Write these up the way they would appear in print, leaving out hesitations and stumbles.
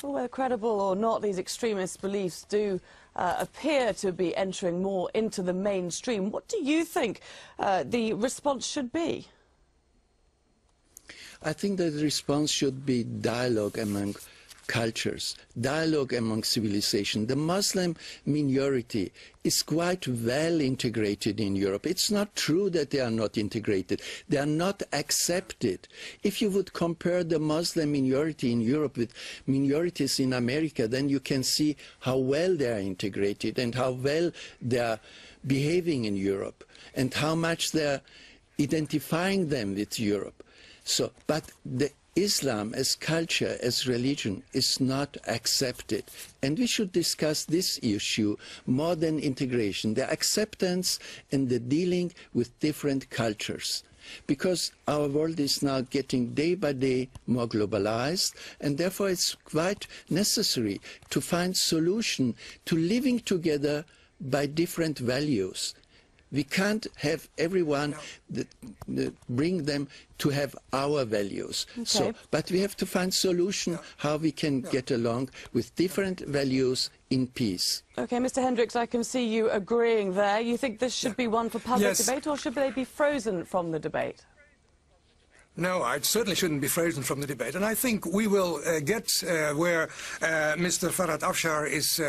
Well, whether credible or not, these extremist beliefs do appear to be entering more into the mainstream. What do you think the response should be? I think that the response should be dialogue among cultures, dialogue among civilization. The Muslim minority is quite well integrated in Europe. It's not true that they are not integrated. They are not accepted. If you would compare the Muslim minority in Europe with minorities in America, then you can see how well they are integrated and how well they are behaving in Europe and how much they are identifying them with Europe. So, but the Islam as culture, as religion, is not accepted. And we should discuss this issue more than integration, the acceptance and the dealing with different cultures. Because our world is now getting day by day more globalized, and therefore it's quite necessary to find solution to living together by different values. We can't have everyone bring them to have our values. Okay. So, but we have to find solution how we can get along with different values in peace. Okay, Mr. Hendricks, I can see you agreeing there. You think this should be one for public debate, or should they be frozen from the debate? No, I certainly shouldn't be frozen from the debate, and I think we will get where Mr. Farhad Afshar is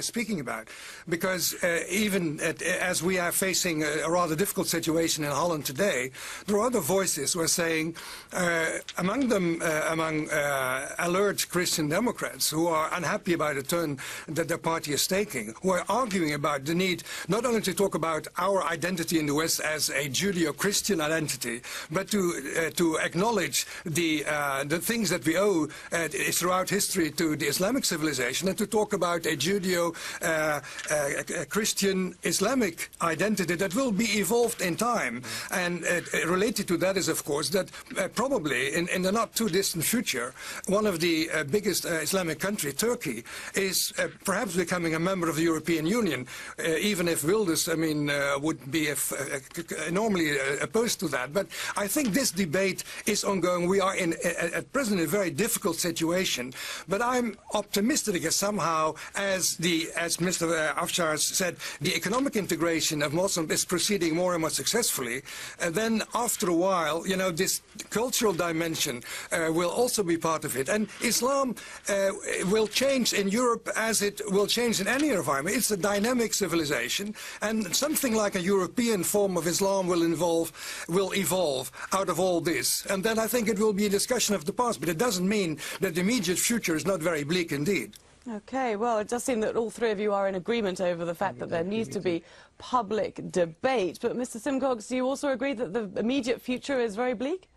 speaking about, because even as we are facing a rather difficult situation in Holland today, there are other voices who are saying, among them, alert Christian Democrats who are unhappy about the turn that their party is taking, who are arguing about the need not only to talk about our identity in the West as a Judeo-Christian identity, but to acknowledge the things that we owe throughout history to the Islamic civilization, and to talk about a Judeo-Christian Islamic identity that will be evolved in time. And related to that is, of course, that probably in the not too distant future, one of the biggest Islamic countries, Turkey, is perhaps becoming a member of the European Union, even if Wilders, I mean, would be normally opposed to that. But I think this debate is ongoing. We are at present in a very difficult situation, but I'm optimistic that somehow, as Mr. Afshar said, the economic integration of Muslims is proceeding more and more successfully. Then after a while, you know, this cultural dimension will also be part of it. And Islam will change in Europe as it will change in any environment. It's a dynamic civilization, and something like a European form of Islam will evolve out of all this. And then I think it will be a discussion of the past, but it doesn't mean that the immediate future is not very bleak indeed. Okay, well, it does seem that all three of you are in agreement over the fact that there needs to be public debate. But Mr. Simcox, do you also agree that the immediate future is very bleak?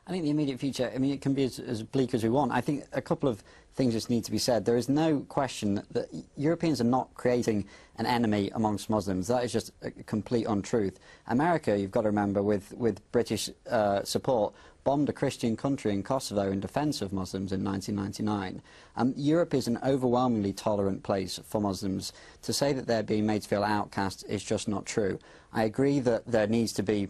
I think the immediate future, I mean, it can be as bleak as we want. I think a couple of things just need to be said. There is no question that Europeans are not creating an enemy amongst Muslims. That is just a complete untruth. America, you've got to remember, with British support, bombed a Christian country in Kosovo in defence of Muslims in 1999. Europe is an overwhelmingly tolerant place for Muslims. To say that they're being made to feel outcast is just not true. I agree that there needs to be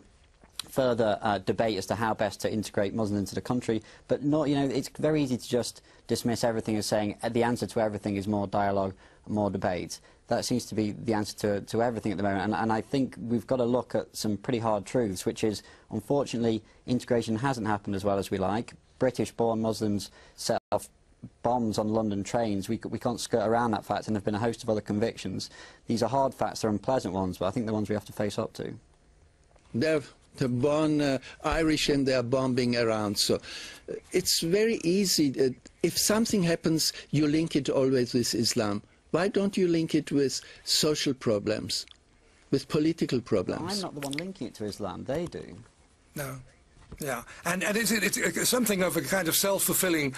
further debate as to how best to integrate Muslims into the country, but not, you know, it's very easy to just dismiss everything as saying the answer to everything is more dialogue, more debate. That seems to be the answer to everything at the moment, and I think we've got to look at some pretty hard truths, which is, unfortunately, integration hasn't happened as well as we like. British-born Muslims set off bombs on London trains. We can't skirt around that fact, and there have been a host of other convictions. These are hard facts, they're unpleasant ones, but I think the ones we have to face up to. They're born Irish and they're bombing around. So it's very easy. If something happens, you link it always with Islam. Why don't you link it with social problems, with political problems? I'm not the one linking it to Islam. They do. No. Yeah, and it's something of a kind of self-fulfilling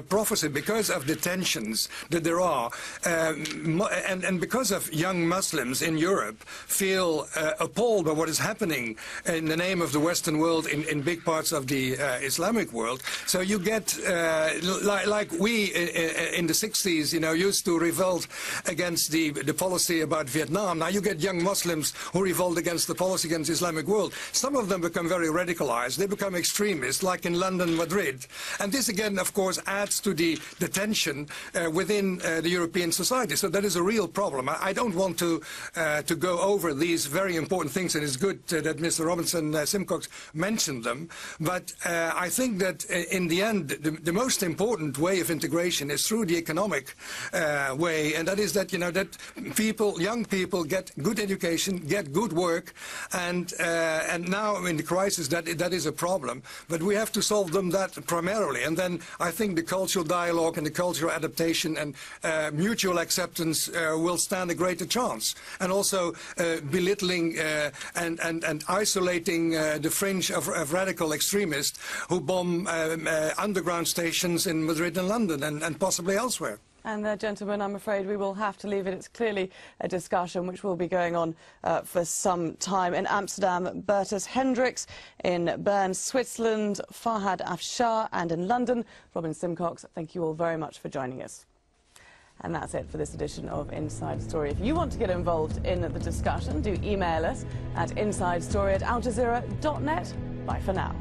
prophecy because of the tensions that there are, and because of young Muslims in Europe feel appalled by what is happening in the name of the Western world in big parts of the Islamic world. So you get, like we in the 60s, you know, used to revolt against the policy about Vietnam. Now you get young Muslims who revolt against the policy against the Islamic world. Some of them become very radicalized. They become extremist, like in London, Madrid. And this again, of course, adds to the tension within the European society. So that is a real problem. I don't want to go over these very important things, and it's good that Mr. Robinson Simcox mentioned them. But I think that in the end, the most important way of integration is through the economic way, and that is that, you know, that young people get good education, get good work, and now in the crisis that is a problem. But we have to solve that primarily, and then I think the cultural dialogue and the cultural adaptation and mutual acceptance will stand a greater chance. And also belittling and isolating the fringe of radical extremists who bomb underground stations in Madrid and London and possibly elsewhere. And gentlemen, I'm afraid we will have to leave it. It's clearly a discussion which will be going on for some time. In Amsterdam, Bertus Hendricks; in Bern, Switzerland, Farhad Afshar; and in London, Robin Simcox. Thank you all very much for joining us. And that's it for this edition of Inside Story. If you want to get involved in the discussion, do email us at insidestory@aljazeera.net. Bye for now.